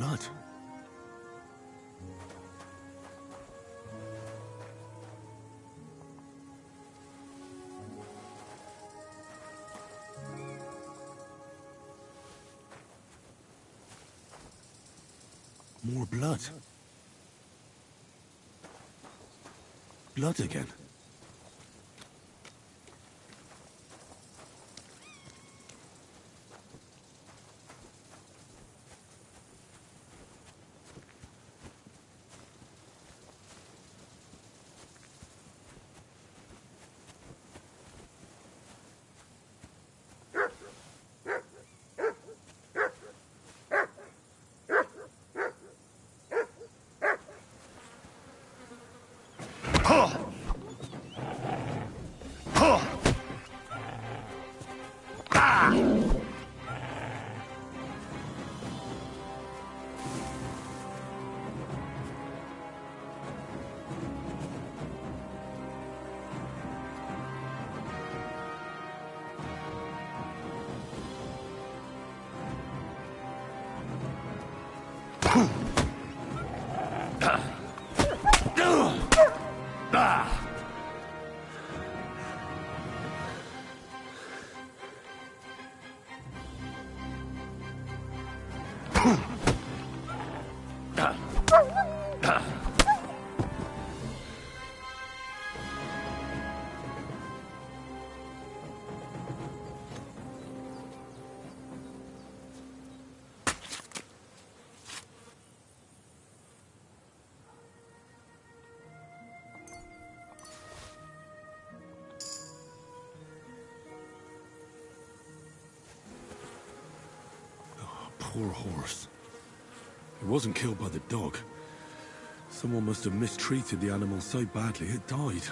blood. More blood. Blood again. Poor horse. It wasn't killed by the dog. Someone must have mistreated the animal so badly it died.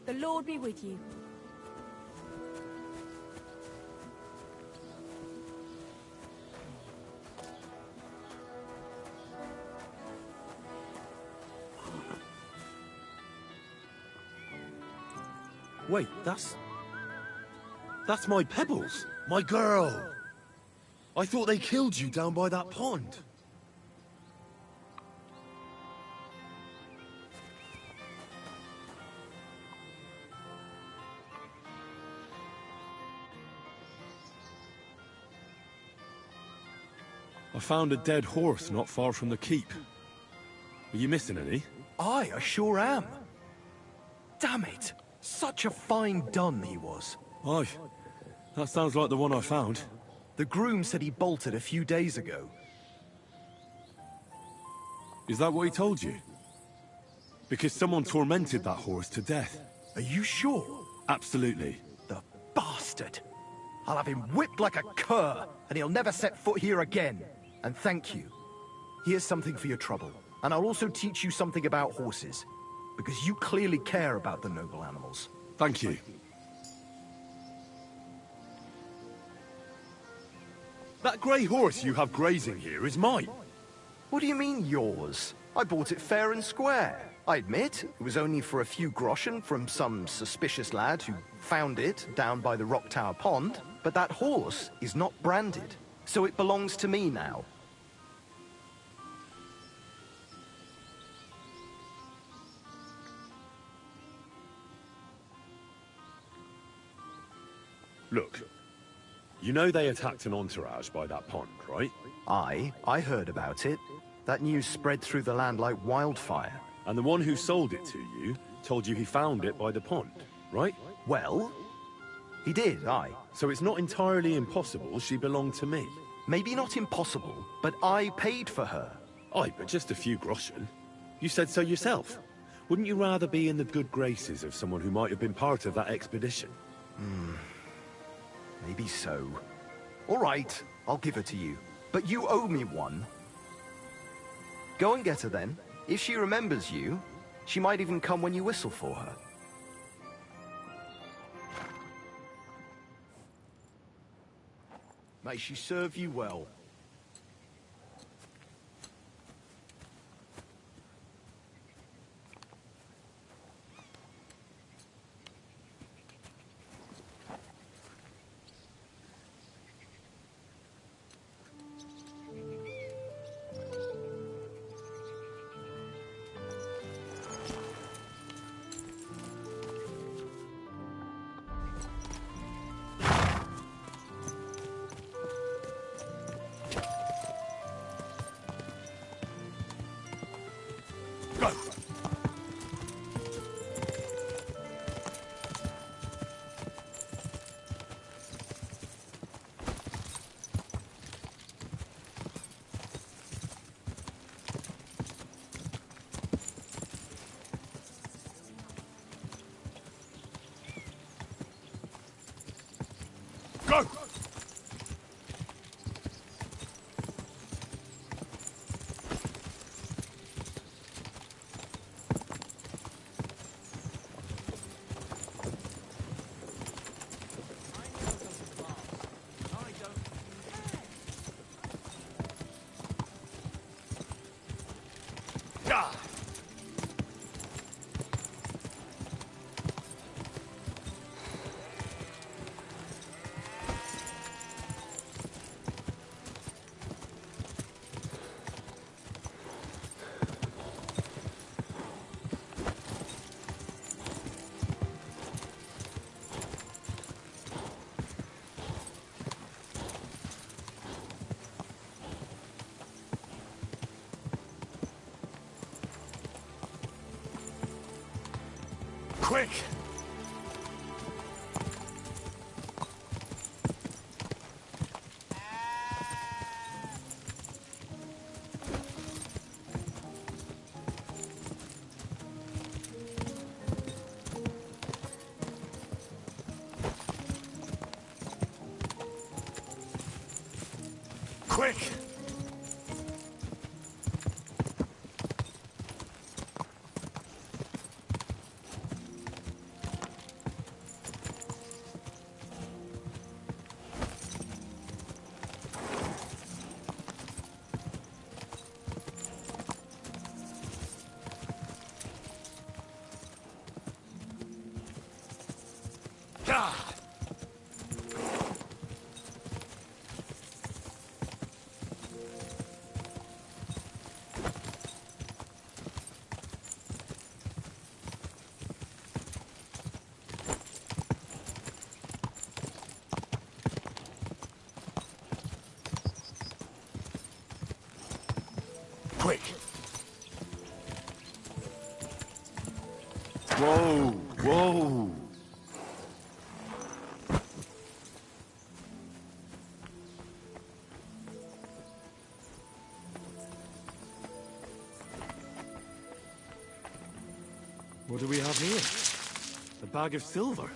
The Lord be with you. Wait, that's my Pebbles, my girl. I thought they killed you down by that pond. I found a dead horse not far from the keep. Are you missing any? Aye, I sure am. Damn it! Such a fine dun he was. Aye. That sounds like the one I found. The groom said he bolted a few days ago. Is that what he told you? Because someone tormented that horse to death. Are you sure? Absolutely. The bastard! I'll have him whipped like a cur, and he'll never set foot here again. And thank you. Here's something for your trouble. And I'll also teach you something about horses. Because you clearly care about the noble animals. Thank you. That grey horse you have grazing here is mine. What do you mean, yours? I bought it fair and square. I admit, it was only for a few groschen from some suspicious lad who found it down by the Rock Tower Pond. But that horse is not branded, so it belongs to me now. Look, you know they attacked an entourage by that pond, right? I heard about it. That news spread through the land like wildfire. And the one who sold it to you told you he found it by the pond, right? Well, he did, aye. So it's not entirely impossible she belonged to me. Maybe not impossible, but I paid for her. Aye, but just a few groschen. You said so yourself. Wouldn't you rather be in the good graces of someone who might have been part of that expedition? Maybe so. All right, I'll give her to you. But you owe me one. Go and get her then. If she remembers you, she might even come when you whistle for her. May she serve you well. Go! Quick! Quick! Quick! Whoa! Whoa! What do we have here? A bag of silver.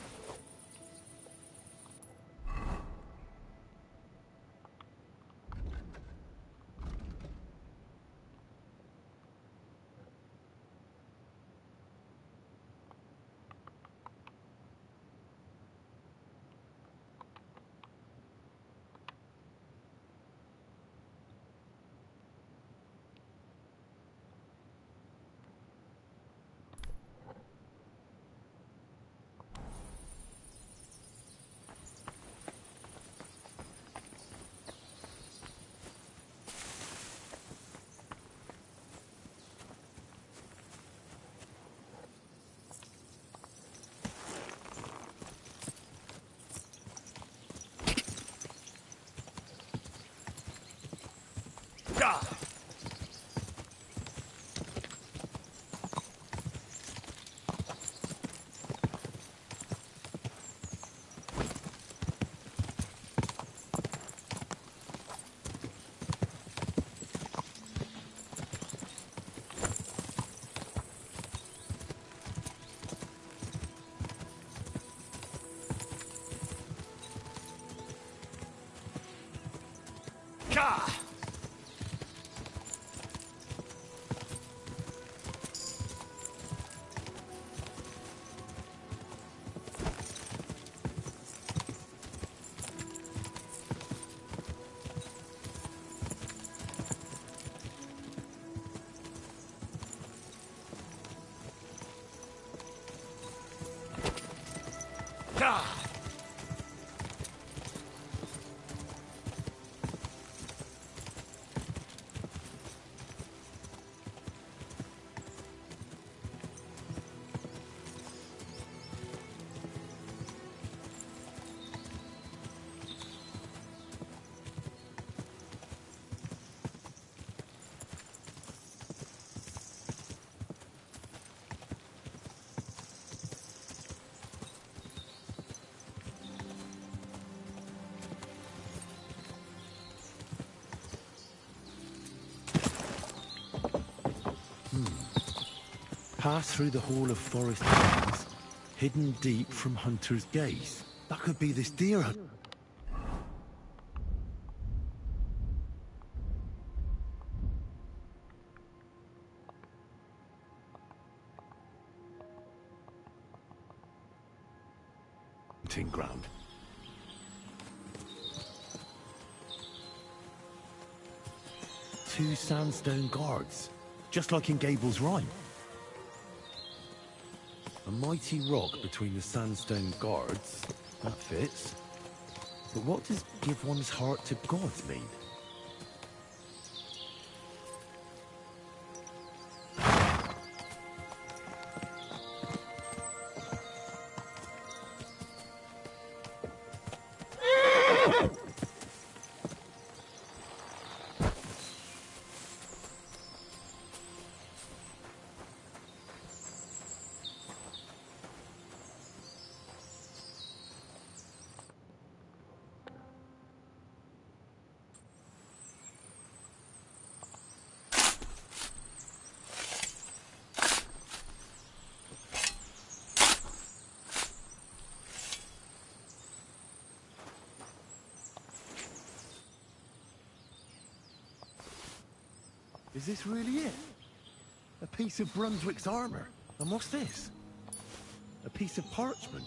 Pass through the Hall of Forest Things, hidden deep from hunter's gaze. That could be this deer hunting ground. Two sandstone guards, just like in Gable's Rhyme. A mighty rock between the sandstone guards. That fits. But what does give one's heart to God mean? Is this really it? A piece of Brunswick's armor? And what's this? A piece of parchment?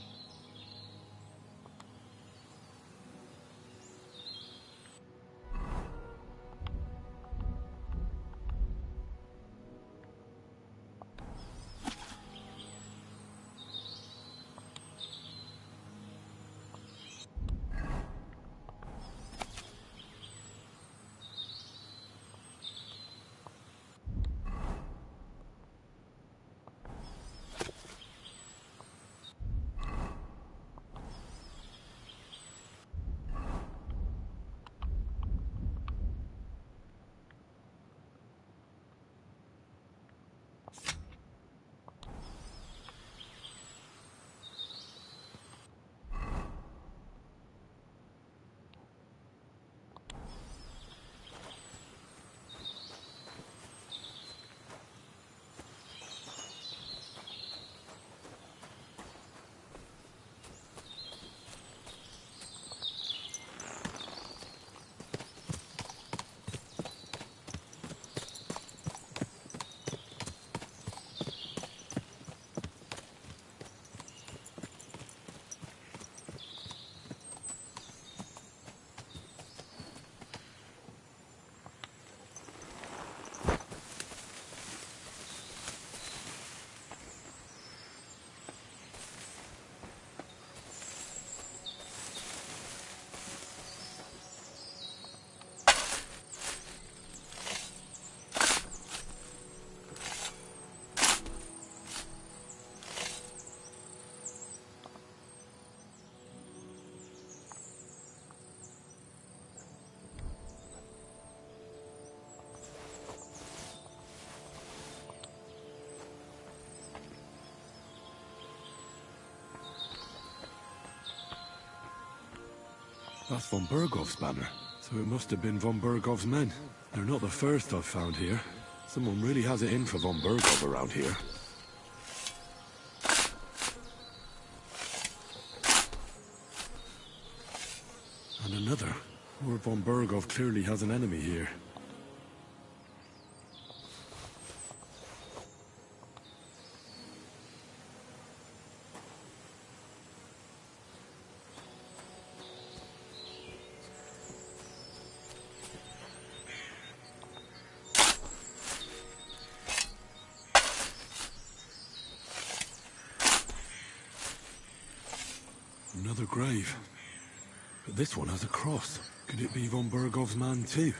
That's von Bergov's banner. So it must have been von Bergov's men. They're not the first I've found here. Someone really has it in for von Bergov around here. And another. Lord von Bergov clearly has an enemy here. Another grave. But this one has a cross. Could it be von Bergov's man too?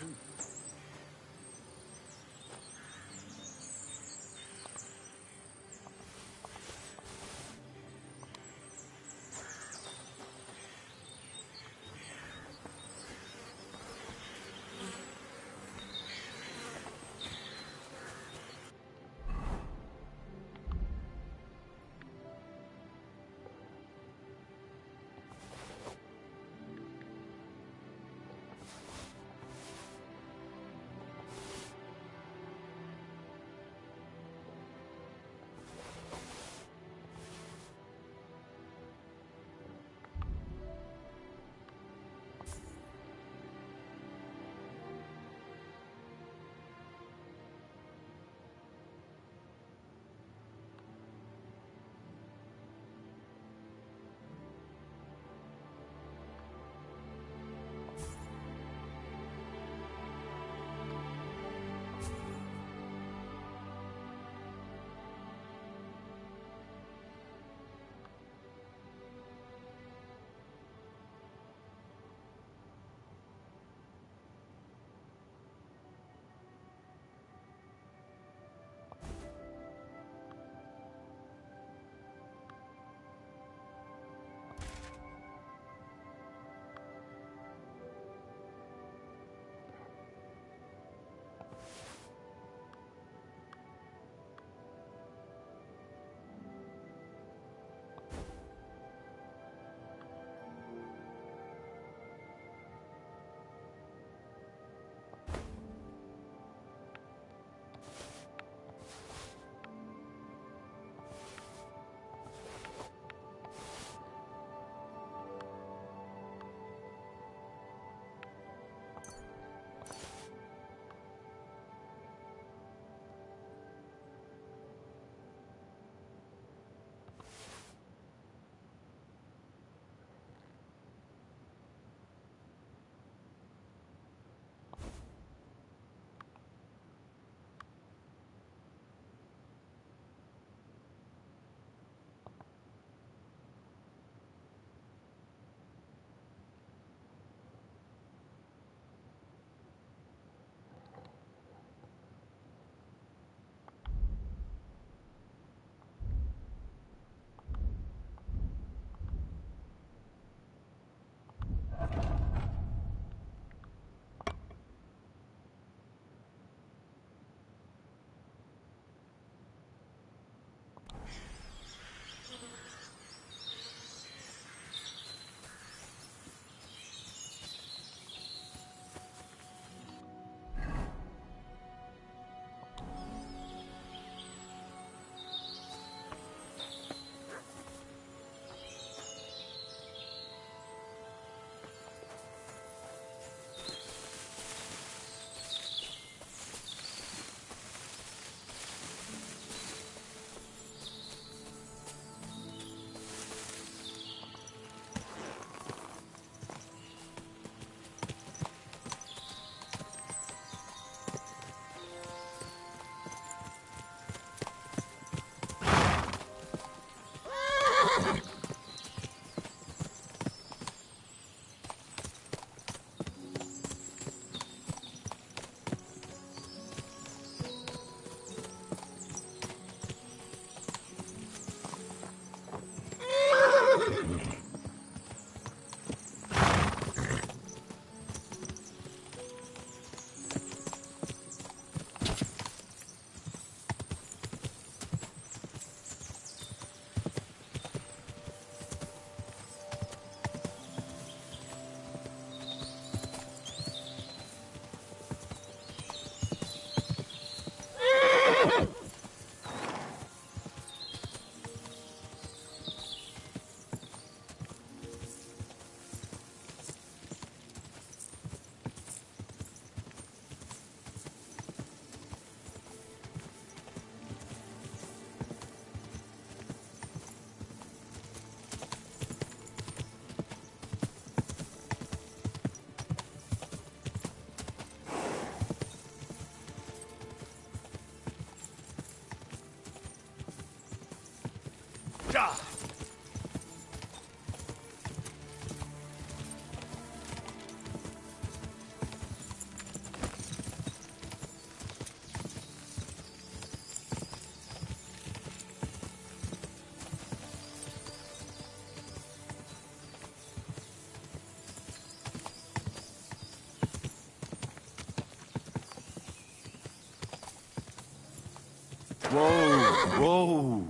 Whoa, whoa.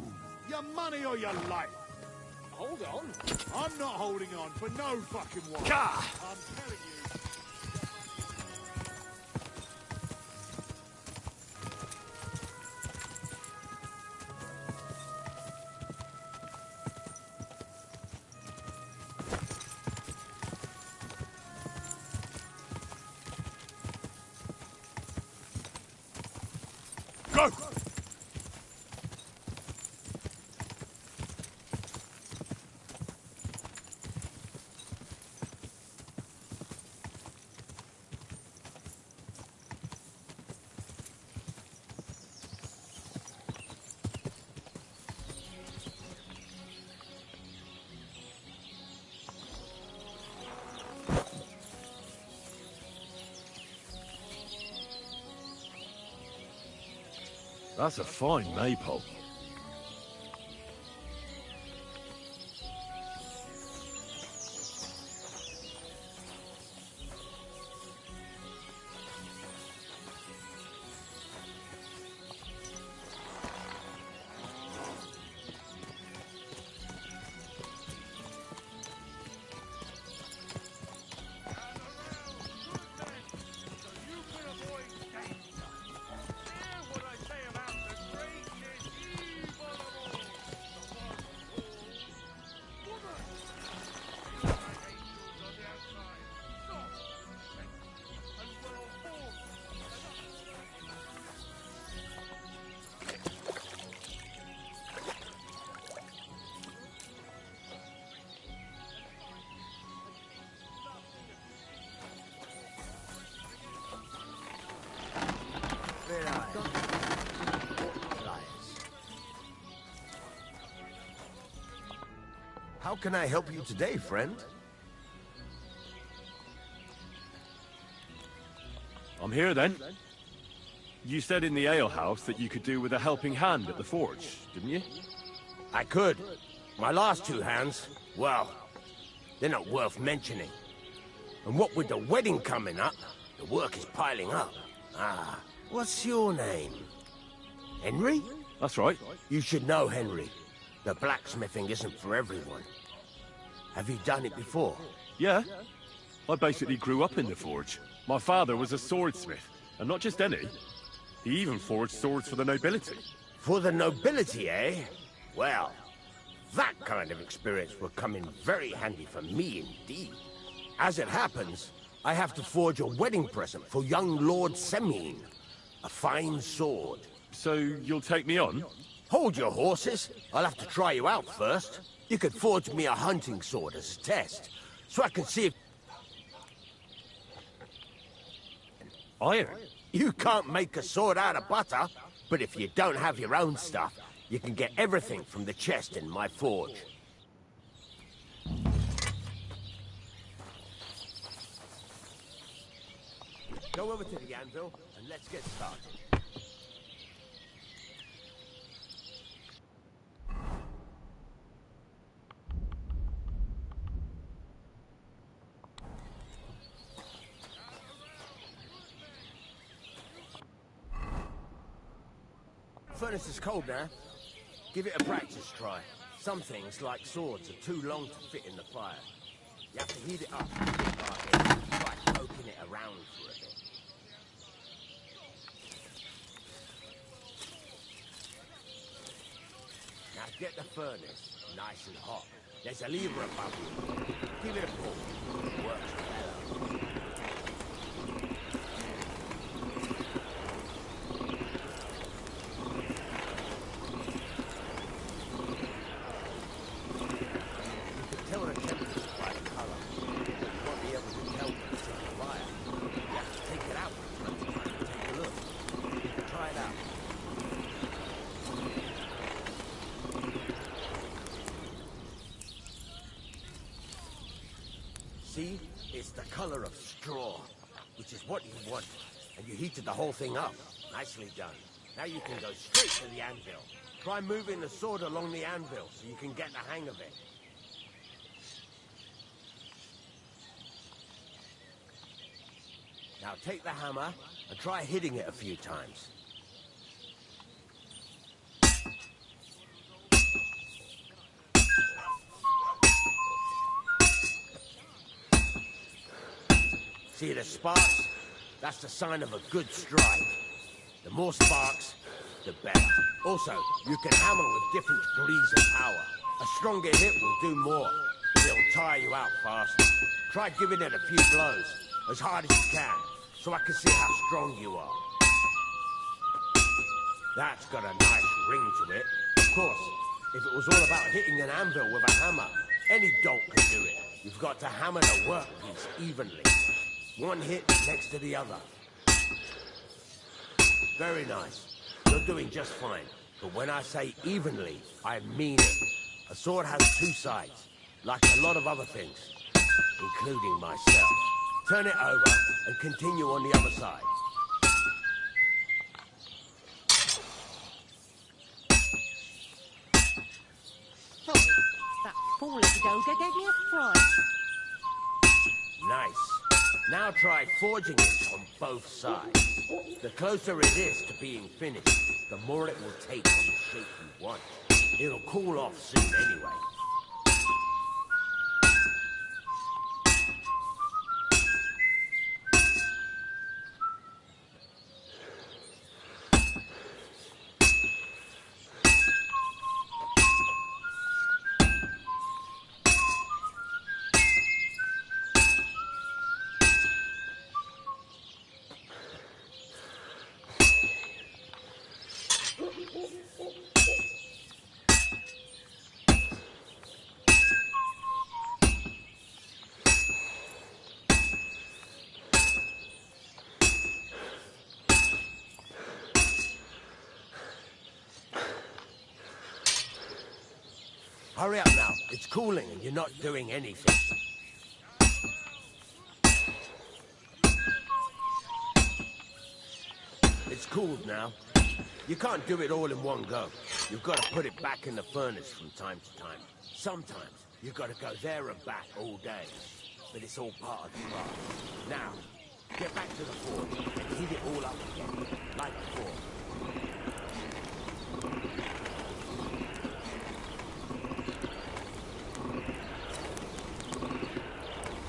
Your money or your life? Hold on. I'm not holding on for no fucking while. Gah! I'm telling you. Go! That's a fine maypole. How can I help you today, friend? I'm here then. You said in the alehouse that you could do with a helping hand at the forge, didn't you? I could. My last two hands, well, they're not worth mentioning. And what with the wedding coming up, the work is piling up. Ah, what's your name? Henry? That's right. You should know, Henry. The blacksmithing isn't for everyone. Have you done it before? Yeah. I basically grew up in the forge. My father was a swordsmith, and not just any. He even forged swords for the nobility. For the nobility, eh? Well, that kind of experience will come in very handy for me indeed. As it happens, I have to forge a wedding present for young Lord Semine. A fine sword. So you'll take me on? Hold your horses. I'll have to try you out first. You could forge me a hunting sword as a test, so I can see if... Iron? You can't make a sword out of butter, but if you don't have your own stuff, you can get everything from the chest in my forge. Go over to the anvil, and let's get started. Furnace is cold now. Give it a practice try. Some things, like swords, are too long to fit in the fire. You have to heat it up a bit like poking it around for a bit. Now get the furnace nice and hot. There's a lever above you. Give it a pull. It works better. See? It's the color of straw, which is what you want. And you heated the whole thing up. Nicely done. Now you can go straight to the anvil. Try moving the sword along the anvil so you can get the hang of it. Now take the hammer and try hitting it a few times. See the sparks? That's the sign of a good strike. The more sparks, the better. Also, you can hammer with different degrees of power. A stronger hit will do more. It'll tire you out faster. Try giving it a few blows, as hard as you can, so I can see how strong you are. That's got a nice ring to it. Of course, if it was all about hitting an anvil with a hammer, any dolt can do it. You've got to hammer the workpiece evenly. One hit next to the other. Very nice. You're doing just fine. But when I say evenly, I mean it. A sword has two sides, like a lot of other things, including myself. Turn it over and continue on the other side. That fool of a Doga gave me a fright. Nice. Now try forging it on both sides. The closer it is to being finished, the more it will take on the shape you want. It'll cool off soon anyway. Hurry up now. It's cooling and you're not doing anything. It's cooled now. You can't do it all in one go. You've got to put it back in the furnace from time to time. Sometimes you've got to go there and back all day. But it's all part of the craft. Now, get back to the forge and heat it all up again, like before.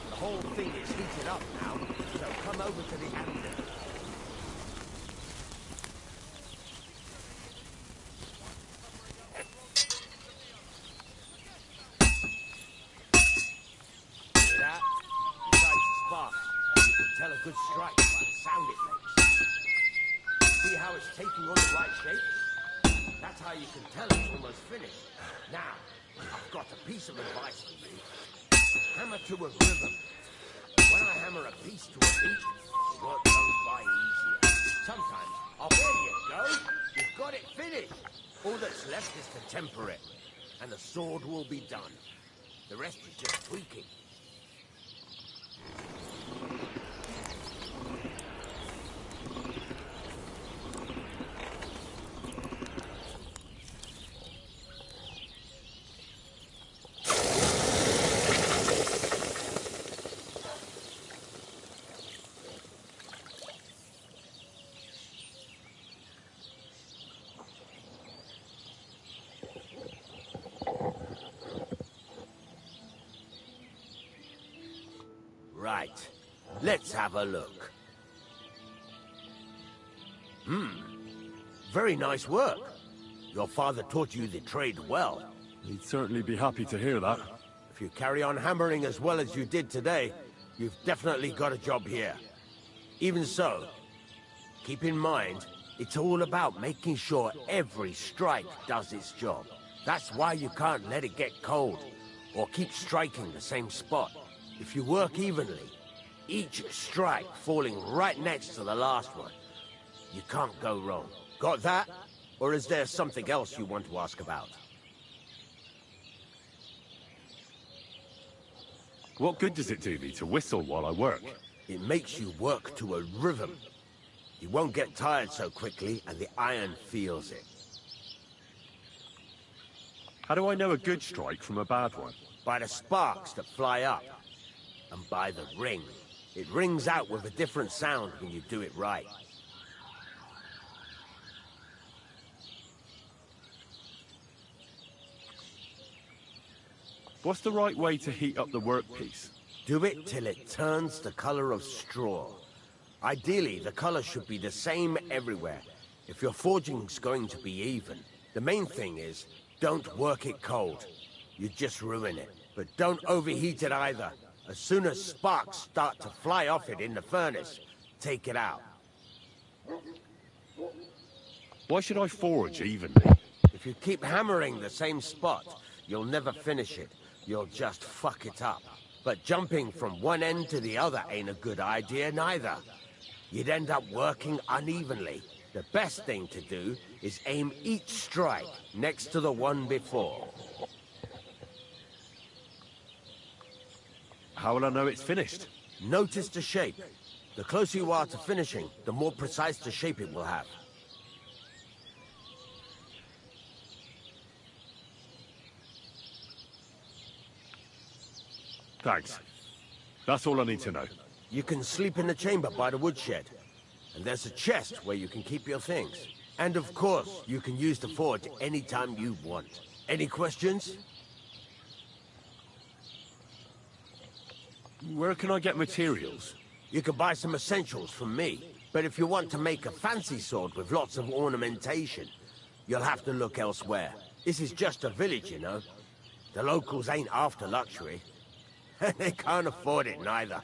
The whole thing is heated up now, so come over to the anvil. Hear that? Besides the sparks, you can tell a good strike by the sound it makes. See how it's taking on the right shape? That's how you can tell it's almost finished. Now, I've got a piece of advice for you. Hammer to a rhythm. When I hammer a piece to a beat, the work goes by easier. Sometimes, oh, there you go. You've got it finished. All that's left is to temper it, and the sword will be done. The rest is just tweaking. Right. Let's have a look. Very nice work. Your father taught you the trade well. He'd certainly be happy to hear that. If you carry on hammering as well as you did today, you've definitely got a job here. Even so, keep in mind, it's all about making sure every strike does its job. That's why you can't let it get cold, or keep striking the same spot. If you work evenly, each strike falling right next to the last one, you can't go wrong. Got that? Or is there something else you want to ask about? What good does it do me to whistle while I work? It makes you work to a rhythm. You won't get tired so quickly, and the iron feels it. How do I know a good strike from a bad one? By the sparks that fly up. And by the ring. It rings out with a different sound when you do it right. What's the right way to heat up the workpiece? Do it till it turns the color of straw. Ideally, the color should be the same everywhere, if your forging's going to be even. The main thing is, don't work it cold. You just ruin it. But don't overheat it either. As soon as sparks start to fly off it in the furnace, take it out. Why should I forge evenly? If you keep hammering the same spot, you'll never finish it. You'll just fuck it up. But jumping from one end to the other ain't a good idea neither. You'd end up working unevenly. The best thing to do is aim each strike next to the one before. How will I know it's finished? Notice the shape. The closer you are to finishing, the more precise the shape it will have. Thanks. That's all I need to know. You can sleep in the chamber by the woodshed. And there's a chest where you can keep your things. And of course, you can use the forge anytime you want. Any questions? Where can I get materials? You can buy some essentials from me. But if you want to make a fancy sword with lots of ornamentation, you'll have to look elsewhere. This is just a village, you know. The locals ain't after luxury. They can't afford it neither.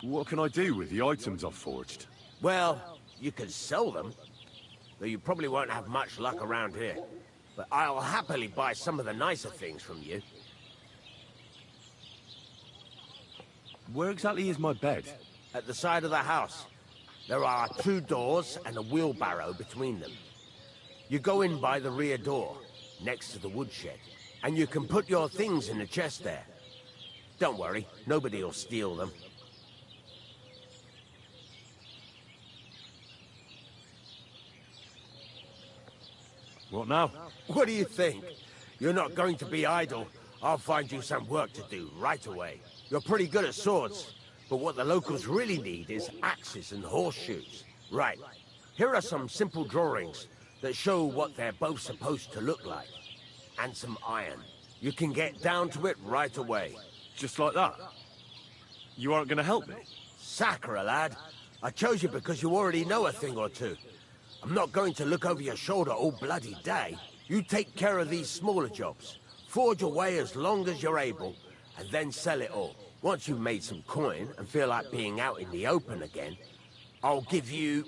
What can I do with the items I've forged? Well, you can sell them, though you probably won't have much luck around here. But I'll happily buy some of the nicer things from you. Where exactly is my bed? At the side of the house. There are 2 doors and a wheelbarrow between them. You go in by the rear door, next to the woodshed, and you can put your things in the chest there. Don't worry, nobody'll steal them. What now? What do you think? You're not going to be idle. I'll find you some work to do right away. You're pretty good at swords, but what the locals really need is axes and horseshoes. Right. Here are some simple drawings that show what they're both supposed to look like. And some iron. You can get down to it right away. Just like that? You aren't going to help me? Sacre, lad. I chose you because you already know a thing or two. I'm not going to look over your shoulder all bloody day. You take care of these smaller jobs. Forge away as long as you're able, and then sell it all. Once you've made some coin and feel like being out in the open again, I'll give you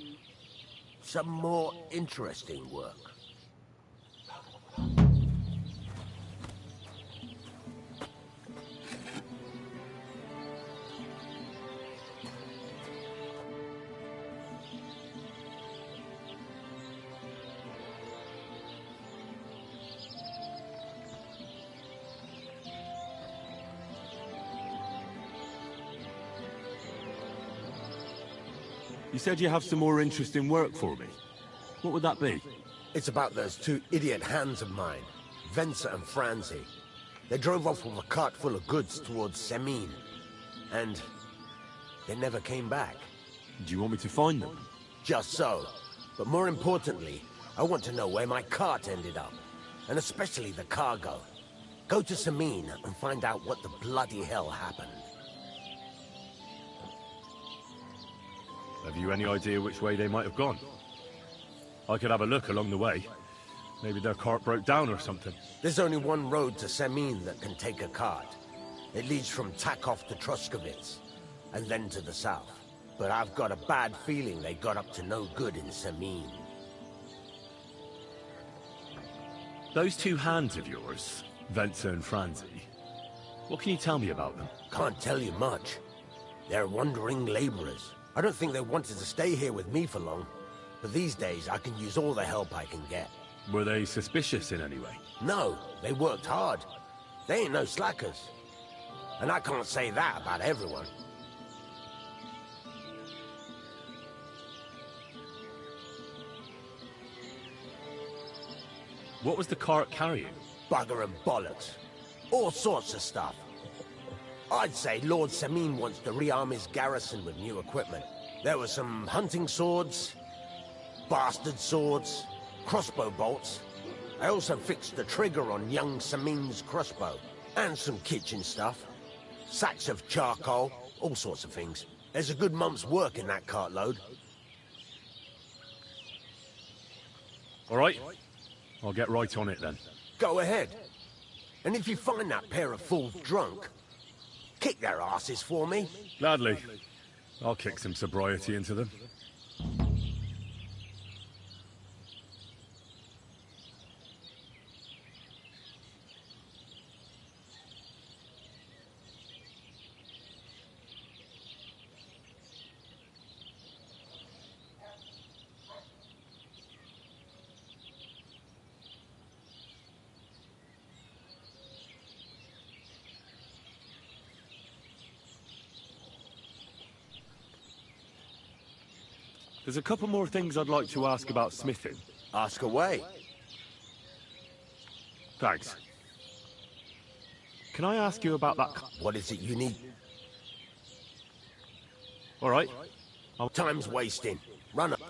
some more interesting work. You said you have some more interesting work for me. What would that be? It's about those 2 idiot hands of mine, Venser and Franzi. They drove off with a cart full of goods towards Semin, and they never came back. Do you want me to find them? Just so. But more importantly, I want to know where my cart ended up, and especially the cargo. Go to Semin and find out what the bloody hell happened. Have you any idea which way they might have gone? I could have a look along the way. Maybe their cart broke down or something. There's only one road to Semin that can take a cart. It leads from Takov to Troskovitz, and then to the south. But I've got a bad feeling they got up to no good in Semin. Those 2 hands of yours, Venser and Franzi, what can you tell me about them? Can't tell you much. They're wandering laborers. I don't think they wanted to stay here with me for long. But these days, I can use all the help I can get. Were they suspicious in any way? No, they worked hard. They ain't no slackers. And I can't say that about everyone. What was the cart carrying? Bugger and bollocks. All sorts of stuff. I'd say Lord Semin wants to rearm his garrison with new equipment. There were some hunting swords, bastard swords, crossbow bolts. I also fixed the trigger on young Semin's crossbow. And some kitchen stuff. Sacks of charcoal, all sorts of things. There's a good month's work in that cartload. All right. I'll get right on it then. Go ahead. And if you find that pair of fools drunk, kick their asses for me. Gladly. I'll kick some sobriety into them. There's a couple more things I'd like to ask about smithing. Ask away. Thanks. Can I ask you about that? What is it you need? All right. Time's wasting. Run up.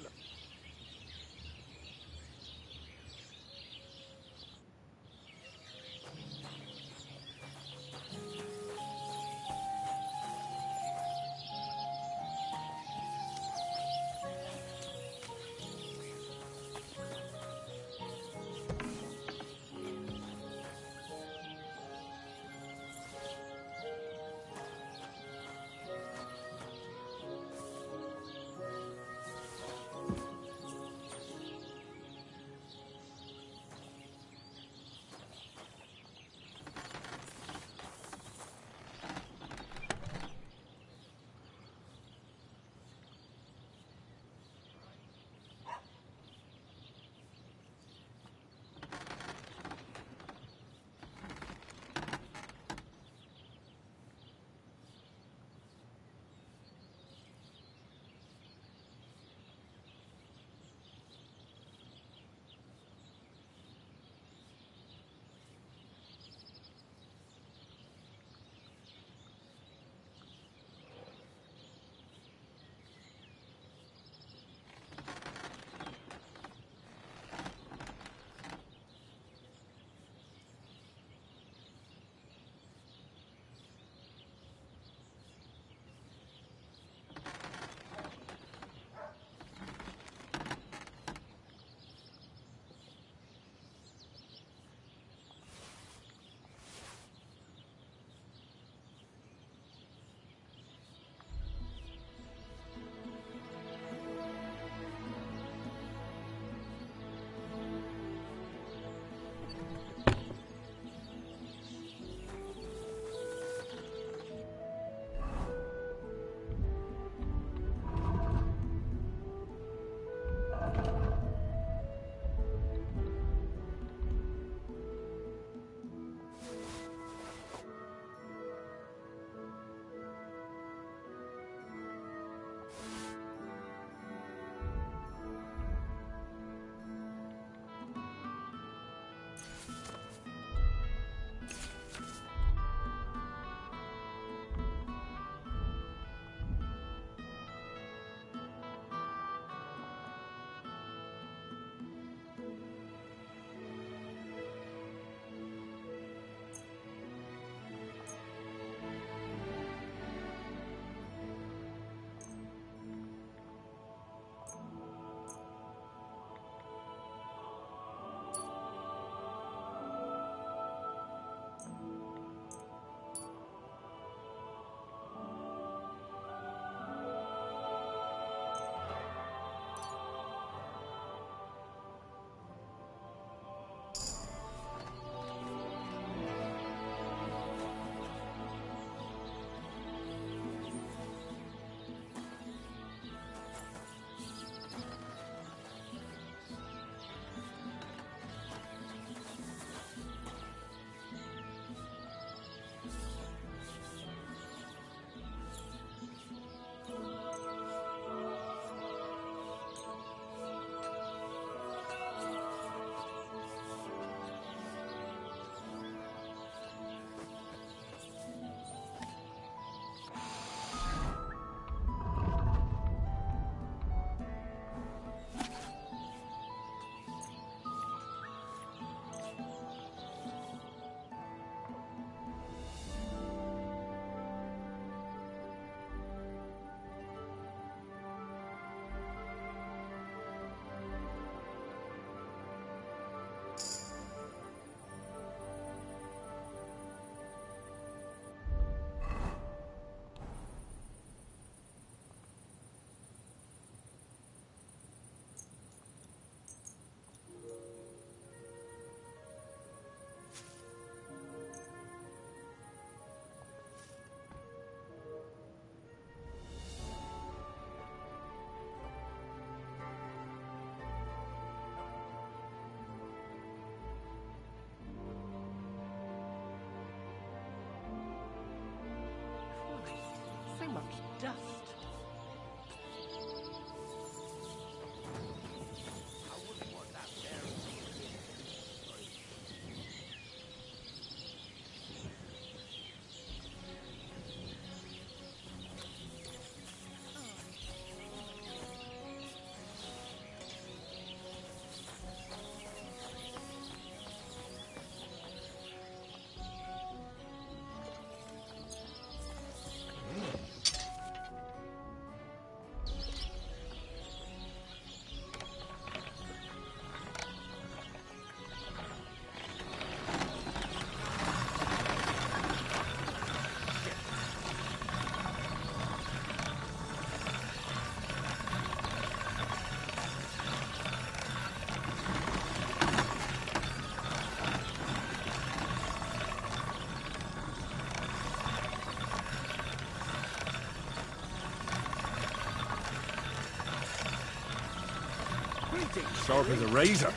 Sharp as a razor.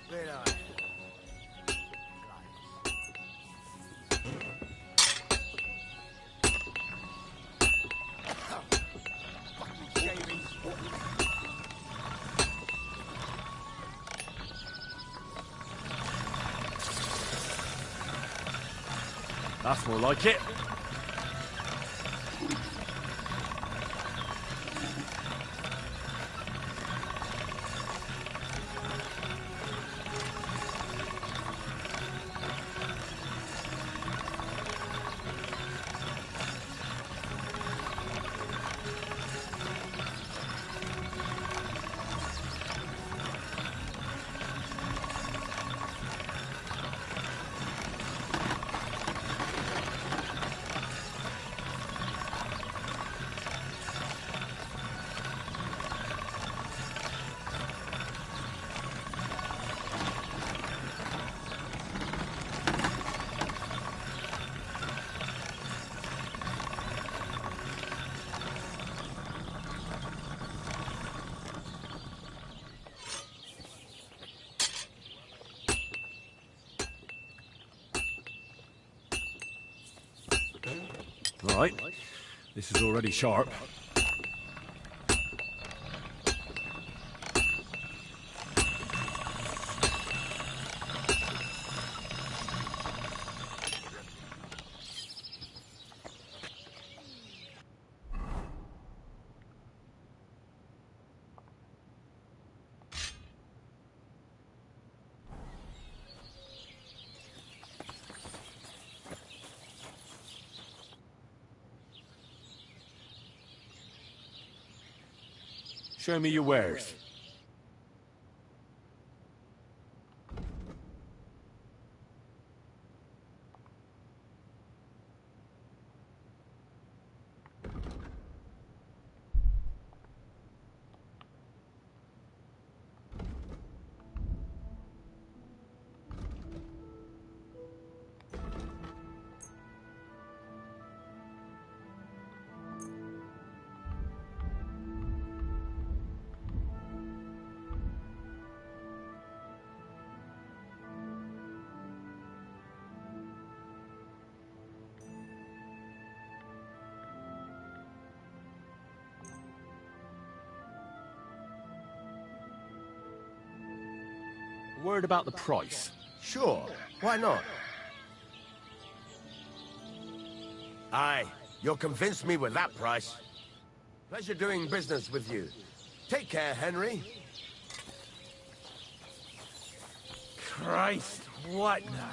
Where are you? That's more like it. Right. This is already sharp. Show me your wares. Word about the price. Sure, why not? Aye, you'll convince me with that price. Pleasure doing business with you. Take care, Henry. Christ, what now?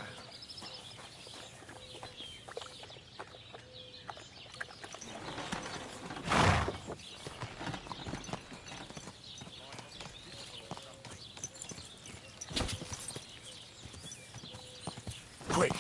Quick.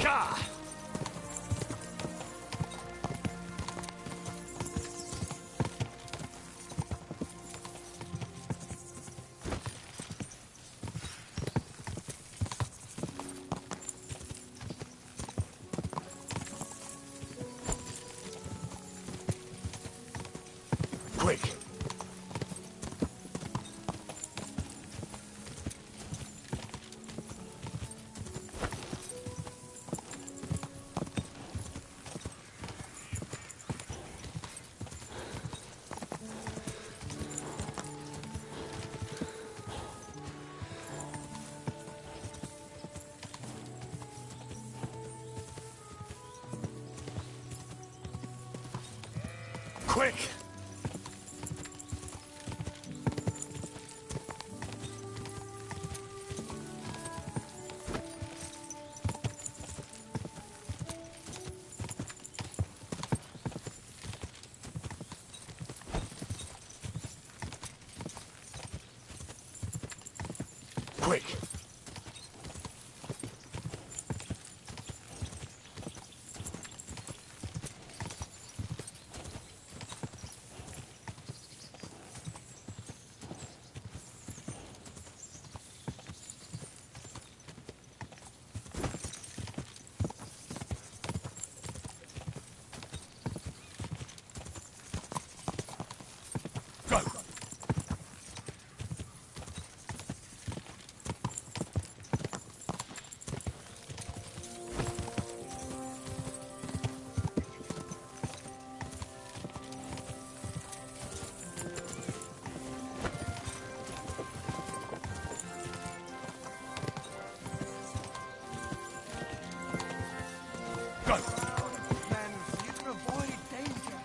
Gah! Quick! Quick! Quick! Go! Go! Then you can avoid danger.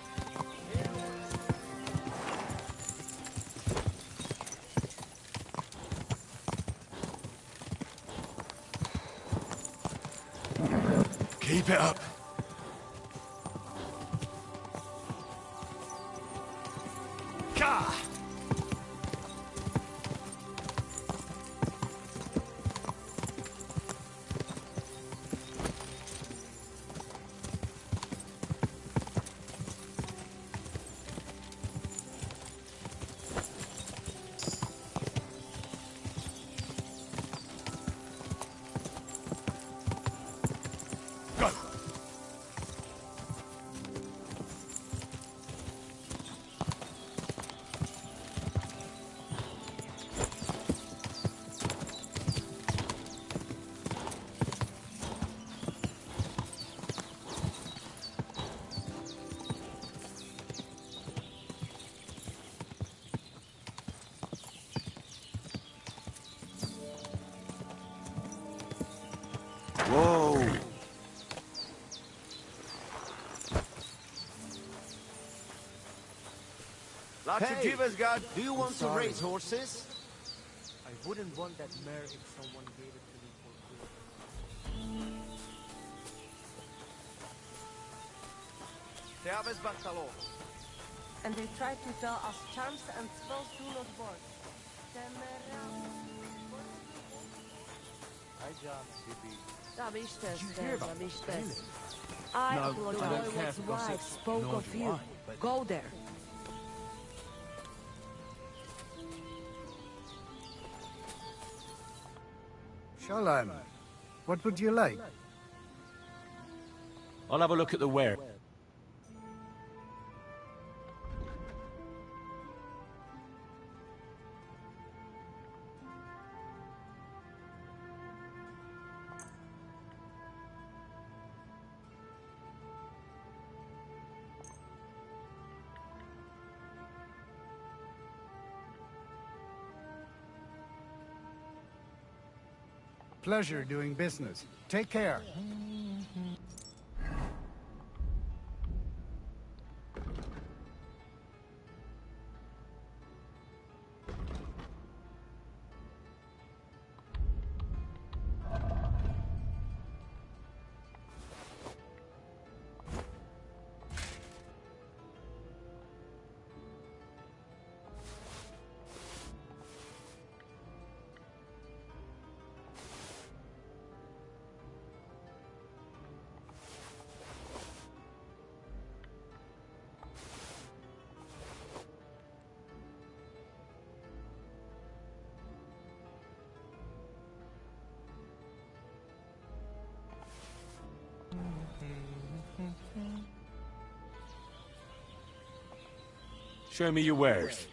Keep it up. Gah! Go! Whoa! Lots of Hey, divas, God. do you want to raise horses? I wouldn't want that mare if someone gave it to me for free. Te aves pantalon. And they try to tell us charms and spells do not work. Hi, John. I, No, the I don't care boy's for wife, gossip, spoke nor of do you. I, but- Go there. Shalom. What would you like? I'll have a look at the ware. Pleasure doing business. Take care. Show me your wares.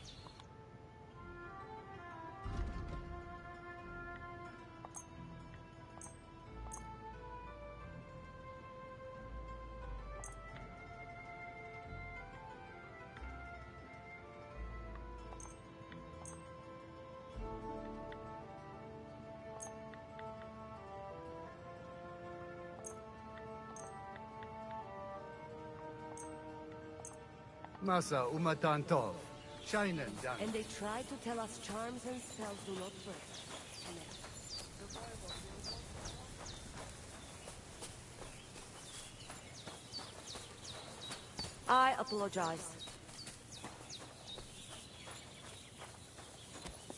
Masa umatantov. Shinen dan. And they try to tell us charms and spells do not work. I apologize.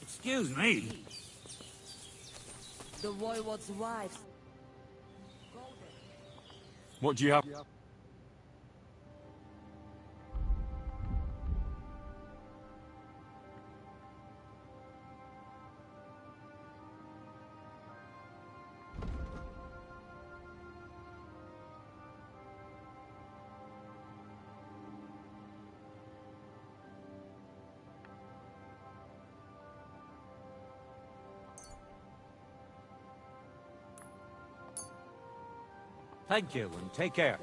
Excuse me. The Voivod's wives. What do you have? Thank you, and take care.